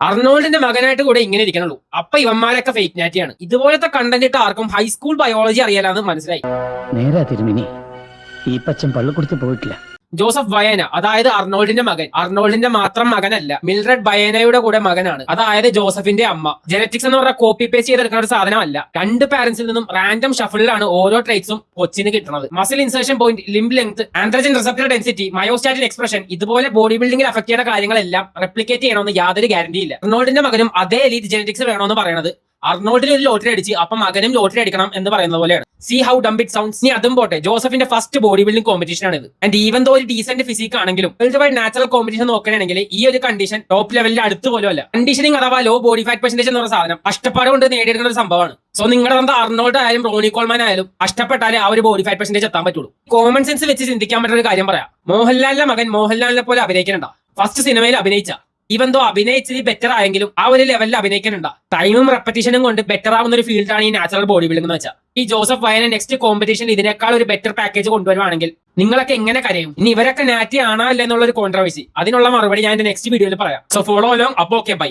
അർണോൾഡിന്റെ മകനായിട്ട് കൂടെ ഇങ്ങനെ ഇരിക്കണുള്ളൂ. അപ്പൊ ഇവന്മാരൊക്കെ ഫേക്ക് നാറ്റിയാണ്. ഇതുപോലത്തെ കണ്ടന്റ് ഇട്ട് ആർക്കും ഹൈസ്കൂൾ ബയോളജി അറിയാലാന്ന് മനസ്സിലായി. നേരാ തിരുമിനി, ഈ പച്ചൻ പള്ളിക്കൂടത്ത് പോയിട്ടില്ല. ജോസഫ് ബയേന, അതായത് അർണോൾഡിന്റെ മകൻ, അർണോൾഡിന്റെ മാത്രം മകനല്ല, മിൽഡ്രഡ് ബയേനയുടെ കൂടെ മകനാണ്. അതായത് ജോസഫിന്റെ അമ്മ. ജനറ്റിക്സ് എന്ന് പറഞ്ഞാൽ കോപ്പി പേസ്റ്റ് ചെയ്തെടുക്കുന്ന ഒരു സാധനമല്ല. രണ്ട് പാരന്റ്സിൽ നിന്നും റാൻഡം ഷഫിളിലാണ് ഓരോ ട്രേറ്റ്സും കൊച്ചിന് കിട്ടുന്നത്. Muscle insertion point, limb length, androgen receptor density, myostatin expression, ഇതുപോലെ ബോഡി ബിൽഡിംഗിൽ അഫക്ട് ചെയ്യുന്ന കാര്യങ്ങളെല്ലാം റെപ്ലിക്കേറ്റ് ചെയ്യണമെന്ന് യാതൊരു ഗ്യാരണ്ടി ഇല്ല. അർണോൾഡിന്റെ മകനും അതേ എലീറ്റ് ജനറ്റിക്സ് വേണമെന്ന് പറയുന്നത് അർണോൾഡിന് ഒരു ലോട്ടറി അടിച്ച് അപ്പൊ മകനും ലോട്ടറി അടിക്കണം എന്ന് പറയുന്നത് പോലെയാണ്. See how dumb it sounds. നീ അതും പോട്ടെ, ജോസഫിന്റെ ഫസ്റ്റ് ബോഡി ബിൽഡിംഗ് കോമ്പറ്റീഷൻ ആണ് ഇത്. ആൻഡ് ഈവൻ ദോ ഒരു ഡീസന്റ് ഫിസിക് ആണെങ്കിലും വേൾഡ് വൈഡ് നാച്ചുറൽ കോമ്പറ്റീഷൻ നോക്കുകയാണെങ്കിൽ ഈ ഒരു കണ്ടീഷൻ ടോപ്പ് ലെവലിന്റെ അടുത്ത് പോലും അല്ല. കണ്ടീഷനിങ് അഥവാ ലോ ബോഡി ഫാറ്റ് പെർസെന്റേജ് എന്ന സാധനം കഷ്ടപ്പാട് കൊണ്ട് നേടിയെടുക്കുന്ന ഒരു സംഭവമാണ്. സോ നിങ്ങളുടെ സ്വന്തം അർണോൾഡ് ആയാലും റോണി കോൾമാൻ ആയാലും കഷ്ടപ്പെട്ടാലേ ആ ഒരു ബോഡി ഫാറ്റ് പെർസെന്റേജ് എത്താൻ പറ്റുള്ളൂ. കോമൺ സെൻസ് വെച്ച് ചിന്തിക്കാൻ പറ്റുന്ന ഒരു കാര്യം പറയാം. മോഹൻലാലിന്റെ മകൻ മോഹൻലാലിനെ പോലെ അഭിനയിക്കണ്ട. ഫസ്റ്റ് സിനിമയിൽ അഭിനയിച്ച ഈവൻ ദോ അഭിനയിച്ച് ബെറ്റർ ആയെങ്കിലും ആ ഒരു ലെവലിൽ അഭിനയിക്കുന്നുണ്ട്. ടൈമും റെപ്പറ്റീഷനും കൊണ്ട് ബെറ്റർ ആവുന്ന ഒരു ഫീൽഡാണ് ഈ നാച്ചുറൽ ബോഡി ബിൽഡിംഗ് എന്ന് വെച്ചാൽ. ഈ ജോസഫ് വയന നെക്സ്റ്റ് കോമ്പറ്റീഷൻ ഇതിനേക്കാൾ ഒരു ബെറ്റർ പാക്കേജ് കൊണ്ടുവരുവാണെങ്കിൽ നിങ്ങളൊക്കെ എങ്ങനെ കരയും? ഇനി ഇവരൊക്കെ നാറ്റി ആണോ അല്ല എന്നുള്ള ഒരു കോൺട്രവേഴ്സി, അതിനുള്ള മറുപടി ഞാൻ എന്റെ നെക്സ്റ്റ് വീഡിയോയിൽ പറയാം. So follow along. അപ്പോൾ ഓക്കെ, ബൈ.